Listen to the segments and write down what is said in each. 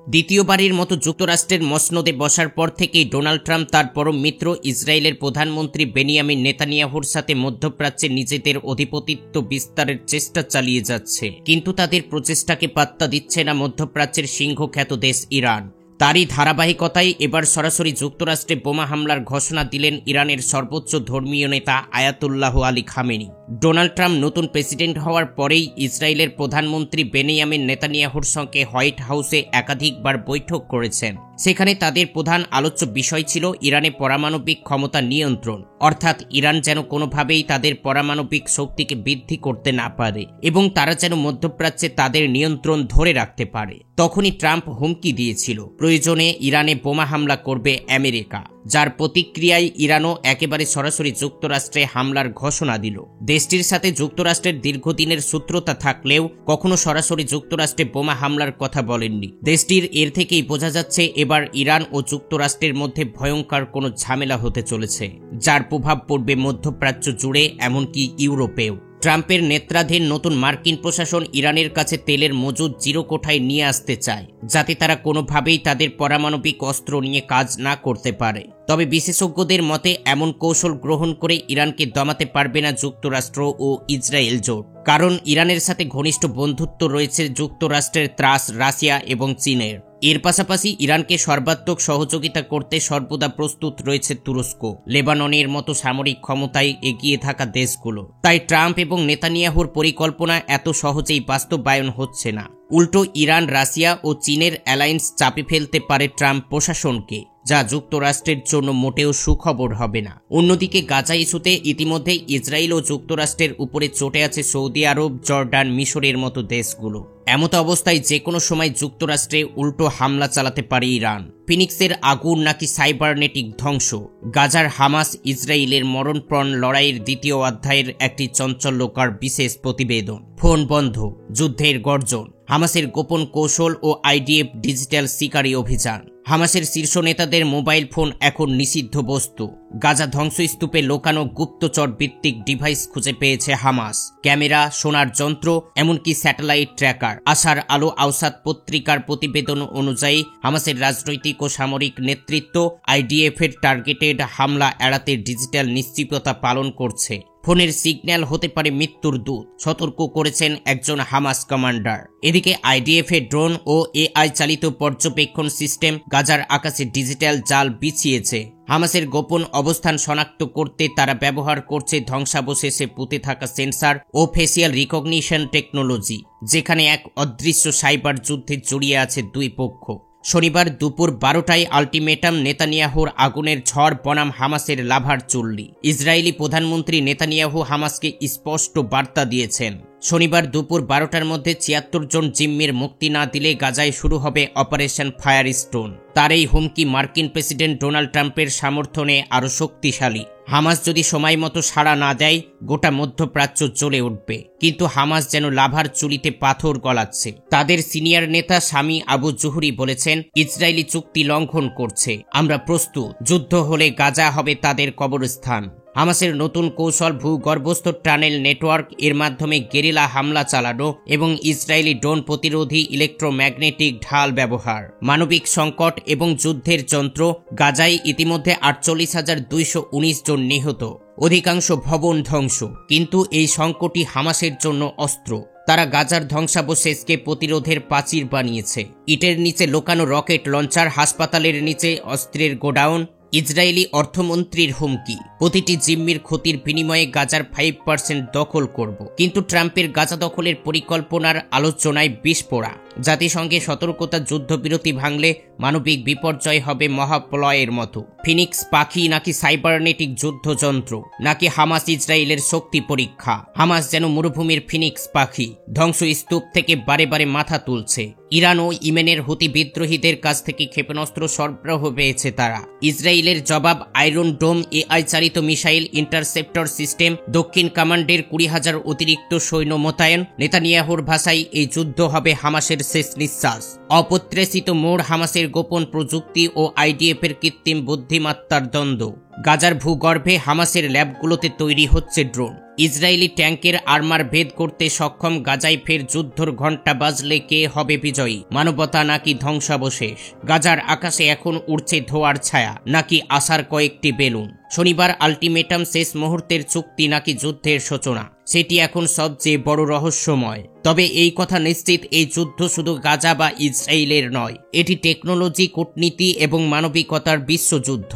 দ্বিতীয়বারের মতো যুক্তরাষ্ট্রের মসনদে বসার পর থেকেই ডোনাল্ড ট্রাম্প তার পরম মিত্র ইসরায়েলের প্রধানমন্ত্রী বেনিয়ামিন নেতানিয়াহুর সাথে মধ্যপ্রাচ্যে নিজেদের অধিপতিত্ব বিস্তারের চেষ্টা চালিয়ে যাচ্ছে, কিন্তু তাদের প্রচেষ্টাকে পাত্তা দিচ্ছে না মধ্যপ্রাচ্যের সিংহখ্যাত দেশ ইরান। তারই ধারাবাহিকতায় এবার সরাসরি যুক্তরাষ্ট্রে বোমা হামলার ঘোষণা দিলেন ইরানের সর্বোচ্চ ধর্মীয় নেতা Ayatollah Ali Khamenei. Donald Trump নতুন প্রেসিডেন্ট হওয়ার পরেই ইসরায়েলের প্রধানমন্ত্রী বেনিয়ামিন নেতানিয়াহুর সঙ্গে হোয়াইট হাউসে একাধিকবার বৈঠক করেছেন। সেখানে তাদের প্রধান আলোচ্য বিষয় ছিল ইরানে পারমাণবিক ক্ষমতা নিয়ন্ত্রণ, অর্থাৎ ইরান যেন কোনোভাবেই তাদের পারমাণবিক শক্তিকে বৃদ্ধি করতে না পারে এবং তারা যেন মধ্যপ্রাচ্যে তাদের নিয়ন্ত্রণ ধরে রাখতে পারে। তখনই ট্রাম্প হুমকি দিয়েছিল প্রয়োজনে ইরানে বোমা হামলা করবে আমেরিকা, যার প্রতিক্রিয়ায় ইরানও একেবারে সরাসরি যুক্তরাষ্ট্রে হামলার ঘোষণা দিল। দেশটির সাথে যুক্তরাষ্ট্রের দীর্ঘদিনের সূত্রতা থাকলেও কখনো সরাসরি যুক্তরাষ্ট্রে বোমা হামলার কথা বলেননি। দেশটির এর থেকেই বোঝা যাচ্ছে এবার ইরান ও যুক্তরাষ্ট্রের মধ্যে ভয়ঙ্কর কোনো ঝামেলা হতে চলেছে, যার প্রভাব পড়বে মধ্যপ্রাচ্য জুড়ে, এমনকি ইউরোপেও। ট্রাম্পের নেতৃত্বাধীন নতুন মার্কিন প্রশাসন ইরানের কাছে তেলের মজুদ জিরো কোঠায় নিয়ে আসতে চায়, যাতে তারা কোনোভাবেই তাদের পারমাণবিক অস্ত্র নিয়ে কাজ না করতে পারে। তবে বিশেষজ্ঞদের মতে এমন কৌশল গ্রহণ করে ইরানকে দমাতে পারবে না যুক্তরাষ্ট্র ও ইসরায়েল জোট, কারণ ইরানের সাথে ঘনিষ্ঠ বন্ধুত্ব রয়েছে যুক্তরাষ্ট্রের ত্রাস, রাশিয়া এবং চীনের। এর পাশাপাশি ইরানকে সর্বাত্মক সহযোগিতা করতে সর্বদা প্রস্তুত রয়েছে তুরস্ক, লেবাননের মতো সামরিক ক্ষমতায় এগিয়ে থাকা দেশগুলো। তাই ট্রাম্প এবং নেতানিয়াহুর পরিকল্পনা এত সহজেই বাস্তবায়ন হচ্ছে না। উল্টো ইরান, রাশিয়া ও চীনের অ্যালায়েন্স চাপে ফেলতে পারে ট্রাম্প প্রশাসনকে, যা যুক্তরাষ্ট্রের জন্য মোটেও সুখবর হবে না। অন্যদিকে গাজা ইস্যুতে ইতিমধ্যে ইসরায়েল ও যুক্তরাষ্ট্রের উপরে চটে আছে সৌদি আরব, জর্ডান, মিশরের মতো দেশগুলো। এমত অবস্থায় যে কোনো সময় যুক্তরাষ্ট্রে উল্টো হামলা চালাতে পারে ইরান। ফিনিক্সের আগুন নাকি সাইবারনেটিক ধ্বংস? গাজার হামাস ইসরায়েলের মরণপ্রণ লড়াইয়ের দ্বিতীয় অধ্যায়ের একটি চাঞ্চল্যকর বিশেষ প্রতিবেদন। ফোন বন্ধ, যুদ্ধের গর্জন, হামাসের গোপন কৌশল ও আইডিএফ ডিজিটাল শিকারী অভিযান। হামাসের শীর্ষ নেতাদের মোবাইল ফোন এখন নিষিদ্ধ বস্তু। গাজা ধ্বংসস্তূপে লোকানো গুপ্তচর ভিত্তিক ডিভাইস খুঁজে পেয়েছে হামাস, ক্যামেরা, সোনার যন্ত্র, এমনকি স্যাটেলাইট ট্র্যাকার। আশার আলো আওসাদ পত্রিকার প্রতিবেদন অনুযায়ী হামাসের রাজনৈতিক ও সামরিক নেতৃত্ব আইডিএফের টার্গেটেড হামলা এড়াতে ডিজিটাল নিশ্চিততা পালন করছে। ফোনের সিগন্যাল হতে পারে মৃত্যুর দূত, সতর্ক করেছেন একজন হামাস কমান্ডার। এদিকে আইডিএফের ড্রোন ও এআই চালিত পর্যবেক্ষণ সিস্টেম গাজার আকাশে ডিজিটাল জাল বিছিয়েছে। হামাসের গোপন অবস্থান শনাক্ত করতে তারা ব্যবহার করছে ধ্বংসাবশেষে পুঁতে থাকা সেন্সার ও ফেসিয়াল রিকগনিশন টেকনোলজি, যেখানে এক অদৃশ্য সাইবার যুদ্ধে জড়িয়ে আছে দুই পক্ষ। শনিবার দুপুর 12টায় আল্টিমেটাম, নেতানিয়াহুর আগুনের ঝড় বনাম হামাসের লাভার চুল্লি। ইসরায়েলি প্রধানমন্ত্রী নেতানিয়াহু হামাসকে স্পষ্ট বার্তা দিয়েছেন, শনিবার দুপুর 12টার মধ্যে 76 জন জিম্মির মুক্তি না দিলে গাজায় শুরু হবে অপারেশন ফায়ারস্টোন। তার এই হুমকি মার্কিন প্রেসিডেন্ট ডোনাল্ড ট্রাম্পের সমর্থনে আরও শক্তিশালী। হামাস যদি সময় মতো সাড়া না দেয়, গোটা মধ্যপ্রাচ্য জ্বলে উঠবে। কিন্তু হামাস যেন লাভার চুলিতে পাথর গলাচ্ছে। তাদের সিনিয়র নেতা স্বামী আবু জুহরি বলেছেন, ইসরায়েলি চুক্তি লঙ্ঘন করছে, আমরা প্রস্তুত, যুদ্ধ হলে গাজা হবে তাদের কবরস্থান। হামাসের নতুন কৌশল ভূগর্ভস্থ টানেল নেটওয়ার্ক, এর মাধ্যমে গেরিলা হামলা চালানো এবং ইসরায়েলি ড্রোন প্রতিরোধী ইলেকট্রোম্যাগনেটিক ঢাল ব্যবহার। মানবিক সংকট এবং যুদ্ধের যন্ত্র। গাজায় ইতিমধ্যে 48,219 জন নিহত, অধিকাংশ ভবন ধ্বংস। কিন্তু এই সংকটই হামাসের জন্য অস্ত্র। তারা গাজার ধ্বংসাবশেষকে প্রতিরোধের প্রাচীর বানিয়েছে। ইটের নিচে লোকানো রকেট লঞ্চার, হাসপাতালের নিচে অস্ত্রের গোডাউন। ইসরায়েলি অর্থমন্ত্রীর হুমকি, প্রতিটি জিম্মির ক্ষতির বিনিময়ে গাজার 5% দখল করব। কিন্তু ট্রাম্পের গাজা দখলের পরিকল্পনার আলোচনায় বিস্ফোরা। জাতিসংঘের সতর্কতা, যুদ্ধবিরতি ভাঙলে মানবিক বিপর্যয় হবে মহাপ্রলয়ের মতো। ফিনিক্স পাখি নাকি সাইবারনেটিক যুদ্ধযন্ত্র, নাকি হামাস ইসরায়েলের শক্তি পরীক্ষা? হামাস যেন মরুভূমির ফিনিক্স পাখি, ধ্বংসস্তূপ থেকে বারে বারে মাথা তুলছে। ইরান ও ইয়েমেনের হুতি বিদ্রোহীদের কাছ থেকে ক্ষেপণাস্ত্র সরবরাহ পেয়েছে তারা। ইসরায়েলের জবাব আয়রন ডোম, এআই চালিত মিসাইল ইন্টারসেপ্টর সিস্টেম, দক্ষিণ কমান্ডের 20,000 অতিরিক্ত সৈন্য মোতায়েন। নেতানিয়াহুর ভাষায় এই যুদ্ধ হবে হামাসের শেষ নিঃশ্বাস। অপ্রত্যাশিত মোড়, হামাসের গোপন প্রযুক্তি ও আইডিএফের কৃত্রিম বুদ্ধিমত্তার দ্বন্দ্ব। গাজার ভূগর্ভে হামাসের ল্যাবগুলোতে তৈরি হচ্ছে ড্রোন। ইসরায়েলি ট্যাঙ্কের আর্মার ভেদ করতে সক্ষম গাজায় ফের যুদ্ধর ঘণ্টা বাজলে কে হবে বিজয়ী? মানবতা নাকি ধ্বংসাবশেষ? গাজার আকাশে এখন উড়ছে ধোঁয়ার ছায়া নাকি আশার কয়েকটি বেলুন? শনিবার আল্টিমেটাম শেষ মুহূর্তের চুক্তি নাকি যুদ্ধের সূচনা? সেটি এখন সবচেয়ে বড় রহস্যময়। তবে এই কথা নিশ্চিত, এই যুদ্ধ শুধু গাজা বা ইসরায়েলের নয়, এটি টেকনোলজি, কূটনীতি এবং মানবিকতার বিশ্বযুদ্ধ।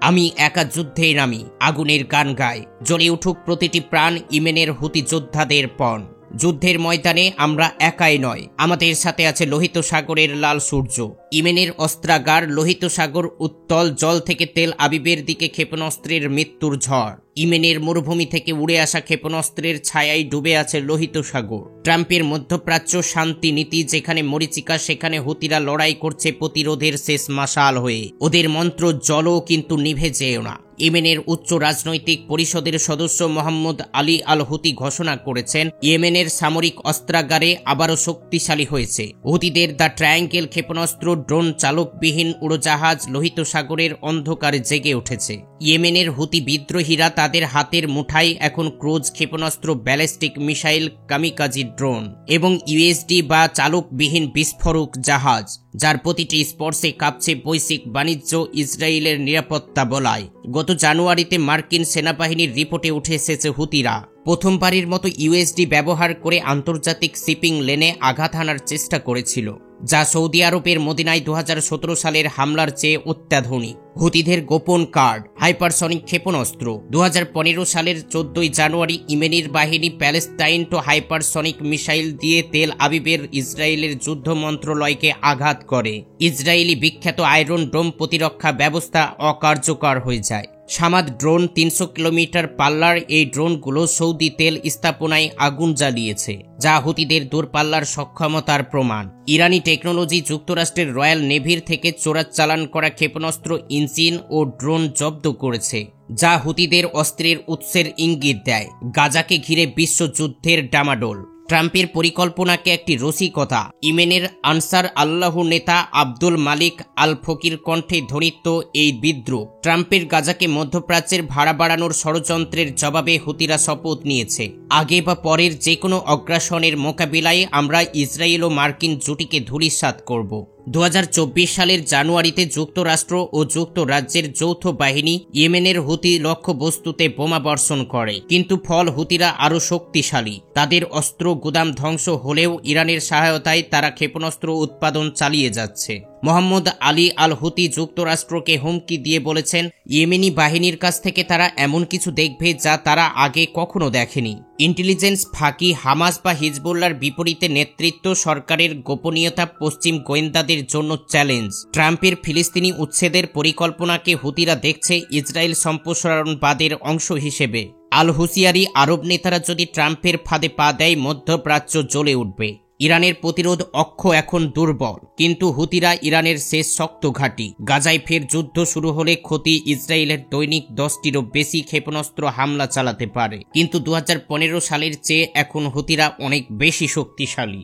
আমি একা যুদ্ধে নামি, আগুনের গান গায়, জ্বলে উঠুক প্রতিটি প্রাণ, ইয়েমেনের হুতি যোদ্ধাদের পণ। যুদ্ধের ময়দানে আমরা একাই নয়, আমাদের সাথে আছে লোহিত সাগরের লাল সূর্য, ইয়েমেনের অস্ত্রাগার, লোহিত সাগর উত্তল জল থেকে তেল আবিবের দিকে ক্ষেপণাস্ত্রের মৃত্যুর ঝড়। ইয়েমেনের মরুভূমি থেকে উড়ে আসা ক্ষেপণাস্ত্রের ছায়ায় ডুবে আছে লোহিত সাগর। ট্রাম্পের মধ্যপ্রাচ্য শান্তি নীতি, যেখানে মরিচিকা সেখানে হুতিরা লড়াই করছে প্রতিরোধের শেষ মাশাল হয়ে। ওদের মন্ত্র জ্বলো কিন্তু নিভে যেও না। ইয়েমেনের উচ্চ রাজনৈতিক পরিষদের সদস্য মোহাম্মদ আলী আল হুতি ঘোষণা করেছেন, ইয়েমেনের সামরিক অস্ত্রাগারে আবারও শক্তিশালী হয়েছে। হুতিদের দ্য ট্রায়াঙ্গেল ক্ষেপণাস্ত্র, ড্রোন চালকবিহীন উড়োজাহাজ লোহিত সাগরের অন্ধকারে জেগে উঠেছে। ইয়েমেনের হুতি বিদ্রোহীরা তাদের হাতের মুঠায় এখন ক্রুজ ক্ষেপণাস্ত্র, ব্যালিস্টিক মিসাইল, কামিকাজি ড্রোন এবং ইউএসডি বা চালকবিহীন বিস্ফোরক জাহাজ, যার প্রতিটি স্পর্শে কাঁপছে বৈশ্বিক বাণিজ্য, ইসরায়েলের নিরাপত্তা বলায়। গত জানুয়ারিতে মার্কিন সেনাবাহিনীর রিপোর্টে উঠে এসেছে হুতিরা প্রথমবারের মতো ইউএসডি ব্যবহার করে আন্তর্জাতিক শিপিং লেনে আঘাত হানার চেষ্টা করেছিল, যা সৌদি আরবের মদিনায় 2017 সালের হামলার চেয়ে অত্যাধুনিক। হুতিদের গোপন কার্ড, হাইপারসনিক ক্ষেপণাস্ত্র। 2015 সালের 14 জানুয়ারি ইয়েমেনের বাহিনী প্যালেস্টাইন টু হাইপারসনিক মিসাইল দিয়ে তেল আবিবের ইসরায়েলের যুদ্ধ মন্ত্রণালয়কে আঘাত করে। ইসরায়েলি বিখ্যাত আয়রন ডোম প্রতিরক্ষা ব্যবস্থা অকার্যকর হয়ে যায়। সামাদ ড্রোন, 300 কিলোমিটার পাল্লার এই ড্রোনগুলো সৌদি তেল স্থাপনায় আগুন জ্বালিয়েছে, যা হুতিদের দূরপাল্লার সক্ষমতার প্রমাণ। ইরানি টেকনোলজি যুক্তরাষ্ট্রের রয়্যাল নেভির থেকে চোরাচালান করা ক্ষেপণাস্ত্র, ইঞ্জিন ও ড্রোন জব্দ করেছে, যা হুতিদের অস্ত্রের উৎসের ইঙ্গিত দেয়। গাজাকে ঘিরে বিশ্বযুদ্ধের ডামাডোল। ট্রাম্পের পরিকল্পনাকে একটি রসিকতা। ইয়েমেনের আনসার আল্লাহ নেতা আব্দুল মালিক আল ফকির কণ্ঠে ধ্বনিত এই বিদ্রোহ। ট্রাম্পের গাজাকে মধ্যপ্রাচ্যের ভাড়া বাড়ানোর ষড়যন্ত্রের জবাবে হুতিরা শপথ নিয়েছে, আগে বা পরের যে কোনো অগ্রাসনের মোকাবিলায় আমরা ইসরায়েল ও মার্কিন জুটিকে ধূলিসাৎ করব। 2024 সালের জানুয়ারিতে যুক্তরাষ্ট্র ও যুক্তরাজ্যের যৌথ বাহিনী ইয়েমেনের হুতি লক্ষ্যবস্তুতে বোমা বর্ষণ করে, কিন্তু ফল হুতিরা আরও শক্তিশালী। তাদের অস্ত্র গুদাম ধ্বংস হলেও ইরানের সহায়তায় তারা ক্ষেপণাস্ত্র উৎপাদন চালিয়ে যাচ্ছে। মোহাম্মদ আলী আল হুতি যুক্তরাষ্ট্রকে হুমকি দিয়ে বলেছেন, ইয়েমেনি বাহিনীর কাছ থেকে তারা এমন কিছু দেখবে যা তারা আগে কখনো দেখেনি। ইন্টেলিজেন্স ফাঁকি। হামাস বা হিজবুল্লাহর বিপরীতে নেতৃত্ব, সরকারের গোপনীয়তা পশ্চিম গোয়েন্দাদের জন্য চ্যালেঞ্জ। ট্রাম্পের ফিলিস্তিনি উচ্ছেদের পরিকল্পনাকে হুতিরা দেখছে ইসরায়েল সম্প্রসারণবাদের অংশ হিসেবে। আল হুসিয়ারি, আরব নেতারা যদি ট্রাম্পের ফাঁদে পা দেয়, মধ্যপ্রাচ্য জ্বলে উঠবে। ইরানের প্রতিরোধ অক্ষ এখন দুর্বল, কিন্তু হুতিরা ইরানের শেষ শক্ত ঘাঁটি। গাজায় ফের যুদ্ধ শুরু হলে ক্ষতি, ইসরায়েলের দৈনিক 10টিরও বেশি ক্ষেপণাস্ত্র হামলা চালাতে পারে, কিন্তু 2015 সালের চেয়ে এখন হুতিরা অনেক বেশি শক্তিশালী।